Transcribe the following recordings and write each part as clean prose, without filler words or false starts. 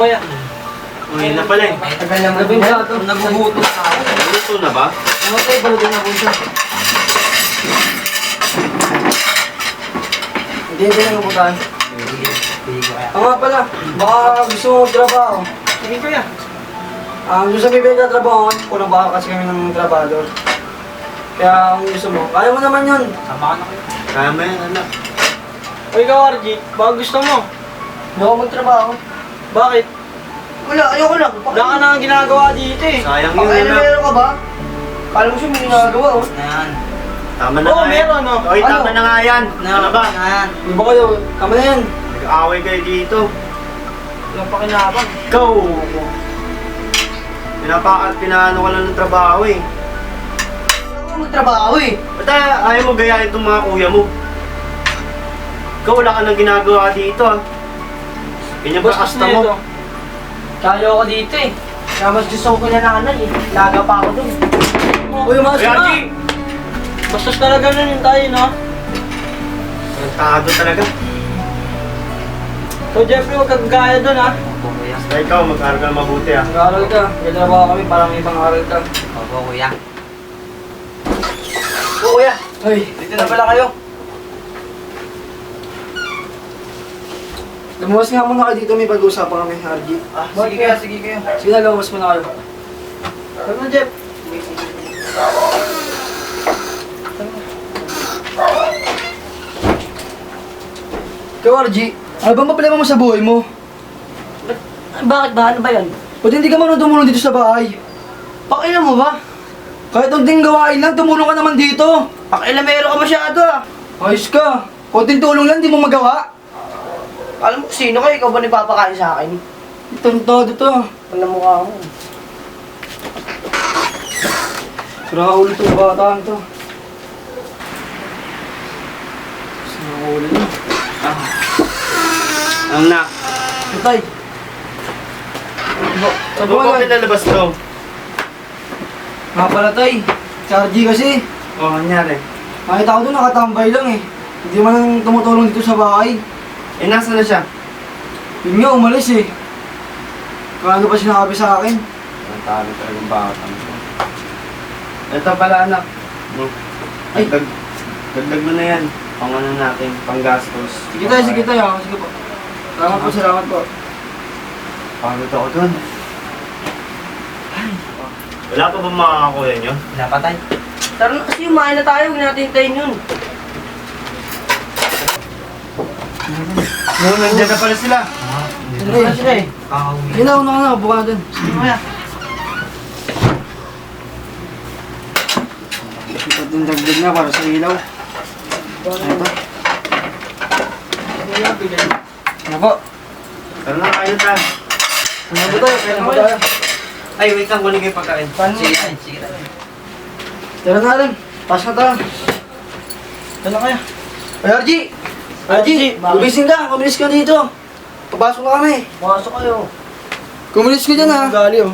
kuya. Uy na pala eh. Tagal lang gabi na ito. Nagugutom na ako. Luto na ba? Ano tayo, baludin na bunso. Hindi na umutan. Ang nga pala, baka gusto mo magtrabaho. Sige kuya. Ang gusto sabihin na trabaho, kulang baka kasi kami ng trabador. Kaya ang gusto mo, kaya mo naman yun. Sama ka na kayo. Kaya mo yan, anak. O ikaw, RG, baka gusto mo. Hindi ako magtrabaho. Bakit? Wala, ayoko lang. Wala ka na ginagawa dito eh. Sayang yun, Pakailan anak. meron ka ba? Kala mo siya may ginagawa oh. Yan. Tama na Oo, nga meron, yan. no? Oy, Ano? tama na nga yan. Ano ba? Yan. Di ba kayo? Tama na yan. Nag-aaway kayo dito. Walang pakinabang. Ikaw! Pinaano ka lang ng trabaho eh. Wala ako magtrabaho eh. Ba't ayaw mo gayahin itong mga kuya mo? Ikaw wala ka nang ginagawa dito ah. Ganyan ba Bastos kasta na mo? ito. Kaya ako dito eh. Kaya mas gusto ko kila nanay eh. Laga pa ako dun. Uy, mas Kuya G! Bastos talaga nun yung tayo, no? Nagtado talaga. So, Jeffrey, huwag kang gaya dun, ha? Opo, kuya. Basta ikaw, mag-aaral ka na mabuti ah. Mag-aaral ka. May trabaho kami para may pang-aaral ka. Opo, kuya. Oo, kuya. Ay, dito na pala kayo. Lumuwas nga muna kayo dito. May pag-uusapan kami, RG. Ah, sige kuya, sige kuya. Sige na, lumuwas muna kayo. Tara na, Jeff. Ikaw, RG, ano bang problema mo sa buhay mo? Bakit ba? Ano ba yan? Ba't hindi ka marunong tumulong dito sa bahay? Pakialam mo ba? Kahit unting gawain lang, tumulong ka naman dito. Pakialamero ka masyado ah. Ayos ka. Kunting tulong lang, di mo magawa. Alam mo sino ka? Ikaw ba nagpapakain sa akin? Tantado to. Alam mo ka mo. Sira ulo itong bataan to. Sira ulo niya. Ang na. Tay. Saan mo ba pinalabas to? Nga pala tay. Chargy kasi. Oh, nangyari. Nakita ko doon nakatambay lang eh. Hindi man tumutulong dito sa bahay. Eh, nasa na siya? Yun nga, umalis eh. Kaya ano pa sinabi sa akin? Ang talo talagang bata mo. Ito pala anak. No. Ay. Dagdag mo na yan. Pang-ano natin, pang-gastos. Sige tayo, sige tayo. Sige po. Salamat po, salamat po. Pagod ako dun. Wala pa ba makakakuha nyo? Napatay. Tara na kasi umain na tayo. Huwag natin hintayin yun. No, nandiyan na pala sila. Sige, Sila eh. Kakauwi. Sige na, una ka na. Buka na dun. Sige kuya. Ito din dagdag na para sa ilaw. Ito. Ano po? Tara na kayo ta. Ano po tayo? Kaya na po tayo. Ay, wait lang, kunin kayo pagkain. Sige tayo, sige tayo. Tara na rin. Pas na tayo. Tara kaya. Ay, RG! RG! Gumising ka. Kumilis ka dito. Papasok na kami. Pumasok kayo. Kumilis ka dyan ha. Gali oh.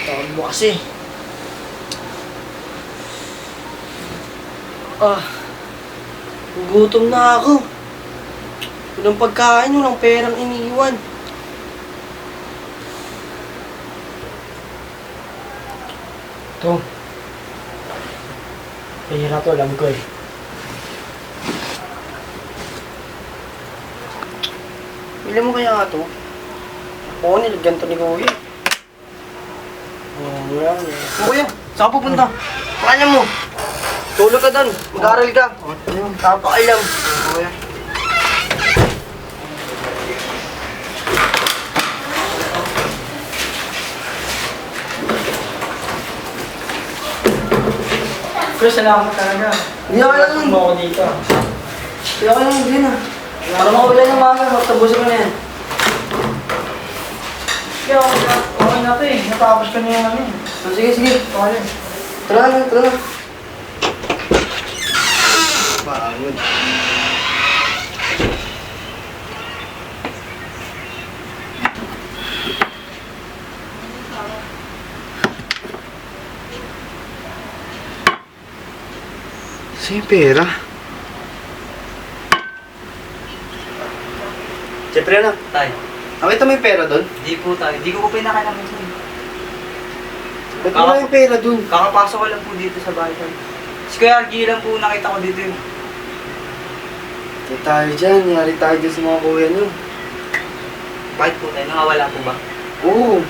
Tawag mo kasi. Ah. Gutom na ako. Walang pagkain, walang perang iniiwan. Ito. Pahira to, alam ko eh. Bili mo kaya nga to? Oo, nilagyan to ni Kuya. Oh, wala. Kuya, saan ka pupunta? Pakanya mo. Tulog ka doon. Mag-aaral ka. Tapakailam. Kuya. Pero salamat talaga. Hindi ako lang. Mo ako dito. Hindi ako lang bilhin ah. Para makawala ng mga, magtabusin mo na yan. Kaya okay na to eh. Natapos ka na yung ano eh. Oh, sige, sige. Okay na. Tara na, tara na. Pagod. Sa'yo pera. Jeffrey, anak. Tay. Nakita mo yung pera doon? Di po tayo. Di ko po pinakailangan sir. Ba't wala yung pera doon? Kakapasok ko lang po dito sa bahay tayo. Si Kuya RG lang po nakita ko dito yun. Hindi tayo dyan. Yari tayo dyan sa mga kuya nyo. Bakit po tayo? Nakawala po ba? Oo.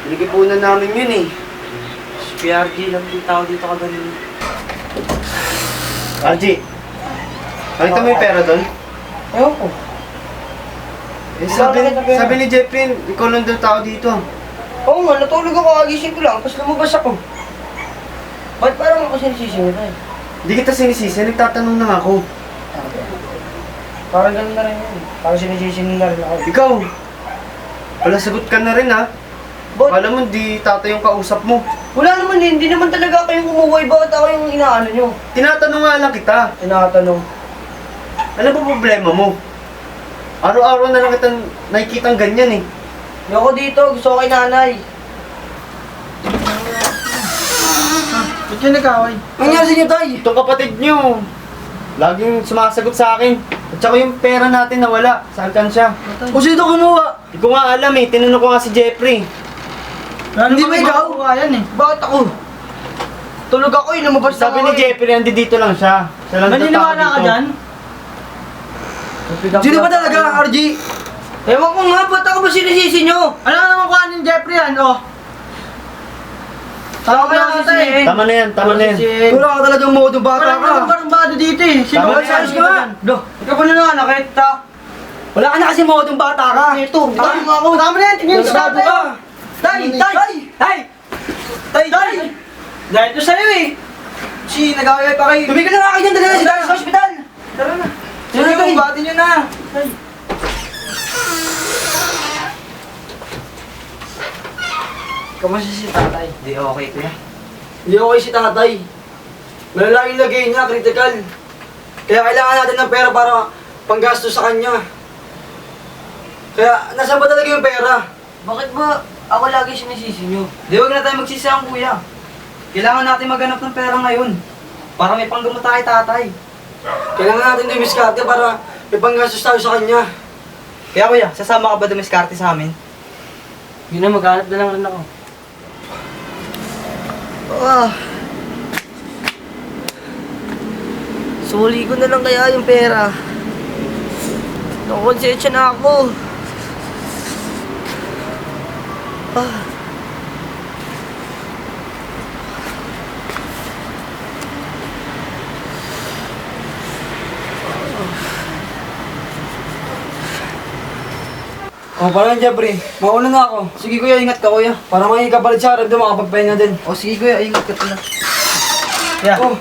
Pinigipunan namin yun eh. Si Kuya RG lang po tao dito kagaling. RG, nakita mo yung pera doon? Ewan ko. Eh, sabi ni Jeffrey, ikaw lang daw tao dito. Oo nga, natulog ako, kagising ko lang, tapos lumabas ako. Ba't parang ako sinisisi mo tayo? Hindi kita sinisisi, nagtatanong lang ako. Parang ganun na rin yun. Parang sinisisi mo na rin ako. Ikaw, wala sagot ka na rin ha. Ba't? Akala mo di tatay yung kausap mo. Wala naman eh, hindi naman talaga kayong umuwi. Bakit ako yung inaano nyo? Tinatanong nga lang kita. Tinatanong. Ano ba problema mo? Araw-araw na lang kitang nakikitang ganyan eh. Ayoko dito, gusto ko kay nanay. Ba't yung nag-away? Ang nangyari sa inyo, tay? Itong kapatid nyo, laging sumasagot sa akin. At saka yung pera natin nawala sa alkansya. O sino ito kumuha? Hindi ko nga alam eh, tinanong ko nga si Jeffrey. Hindi ba ikaw? yan eh. Bakit ako? Tulog ako eh, lumabas Sabi ako ni Jeffrey, andi dito lang siya. Siya lang Maniniwala tatao ka dito. dyan? Sino ba talaga, RG? Ewan ko nga, ba't ako ba sinisisi nyo? Ano naman kung anong Jeffrey yan, oh? Tama ka lang eh. Tama na yan, tama na yan. Wala ka talagang modo bata Wala ka. naman karumbado dito eh. Sino Tama ba na sa yan. ka nga? Do, ikaw pa na nga nakita. Wala ka na kasi modong bata ka. Ito, tama ako. Tama na yan, tingin sa Sigurado tatay. ka. Tay, tay, tay, tay, tay. Dahil ito sa'yo eh. Si, nag-away pa kayo. Tumigil na nga kayo dyan, dali na si tayo sa ospital. Tara na. Sige, Sige, tay. bati nyo na. Kamusta si tatay? Di okay kuya. Hindi okay si tatay. Malala yung lagay niya, critical. Kaya kailangan natin ng pera para panggasto sa kanya. Kaya, nasa ba talaga yung pera? Bakit ba ako lagi sinisisi nyo? Di wag na tayo magsisiyang kuya. Kailangan natin maghanap ng pera ngayon. Para may panggamot tayo tatay. Kailangan natin yung miskarte para may panggastos tayo sa kanya. Kaya kuya, sasama ka ba dumiskarte sa amin? Yun na, maghanap na lang rin ako. Ah. Suli ko na lang kaya yung pera. Nakonsensya na ako. Ah. O, parang Jeffrey, mauna na ako. Sige kuya, ingat ka kuya. Para makikapalit sa arab doon, makapagpahinga din. O sige kuya, ingat ka pala. Yeah. Oh.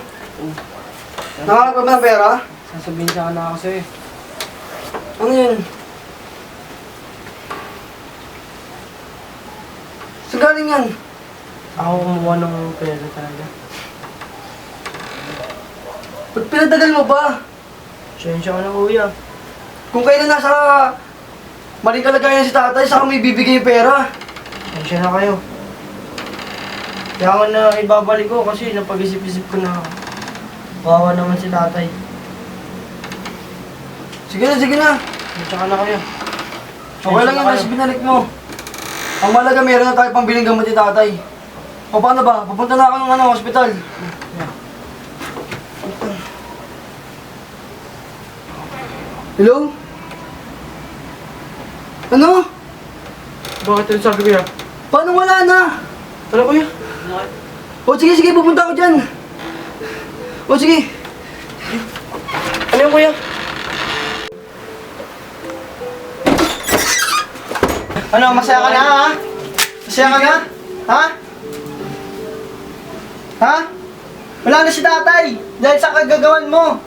Nakalap ka ba ng pera? Sasabihin siya ka na kasi. Ano yun? Saan galing yan? Ako kumuha ng pera talaga. Ba't pinatagal mo ba? Sensya ka na kuya. Kung kailan nasa maling kalagayan si tatay, saka may bibigay yung pera. Sensya na kayo. Kaya nga na ibabalik ko kasi napag-isip-isip ko na wawa naman si tatay. Sige na, sige na. Sensya ka na kayo. Okay lang yan, kasi binalik mo. Ang malaga, meron na tayo pang biling gamot ni tatay. O paano ba? Pupunta na ako ng hospital. Hello? Ano? Bakit yung sabi kuya? Paano wala na? Wala kuya. O sige, sige, pupunta ako dyan. O sige. Ano yung kuya? Ano, masaya ka na ha? Masaya ka na? Ha? Ha? Wala na si tatay dahil sa kagagawan mo.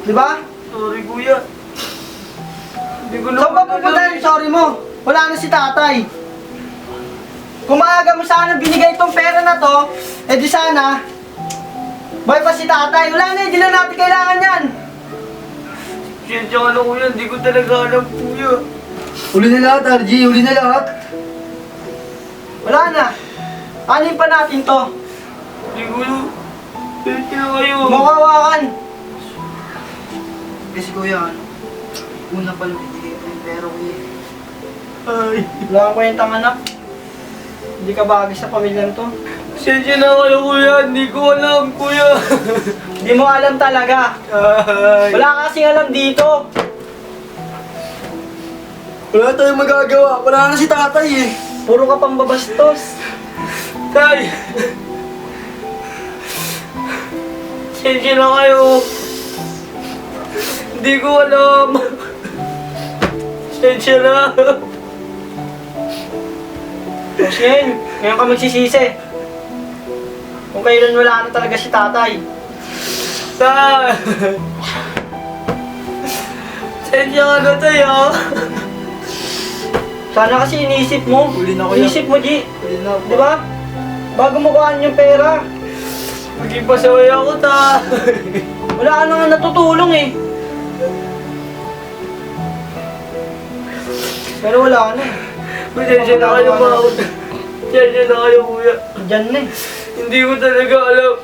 Di ba? Sorry, kuya. Hindi ko Saan ba pupunta yung sorry mo? Wala na si tatay. Kung maaga mo sana binigay itong pera na to, eh di sana, buhay pa si tatay. Wala na, hindi na natin kailangan yan. Siyensya ka na, kuya. Hindi ko talaga alam, kuya. Uli na lahat, RG. Uli na lahat. Wala na. Anin pa natin to. Hindi ko na. Siyensya kayo. Makawakan. Kasi kuya, ano? Una pa lang binigay ko yung pera ko eh. Ay, Wala kang kwentang anak. Hindi ka bagay sa pamilyang to. Sensya na kayo kuya, hindi ko alam kuya. Hindi mo alam talaga. Ay. Wala ka kasing alam dito. Wala tayong magagawa. Wala na si tatay eh. Puro ka pang babastos. Tay! Sensya na kayo. Hindi ko alam. Sensya na. Tapos ngayon ka magsisisi. Kung kailan wala na talaga si tatay. Tay! Sensya ka na tayo. Sana kasi iniisip mo. Huli na ko yan. Iniisip mo, G. Huli na Di ba? Bago mo kuhaan yung pera. Maging pasaway ako, ta. Wala ka na nga natutulong eh. Pero wala na eh. Sensya na kayo, mga kuya. Sensya na kayo, kuya. Diyan na eh. Hindi ko talaga alam.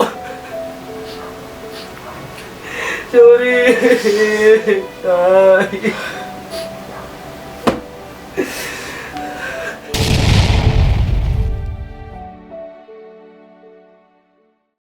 Sorry. Ay.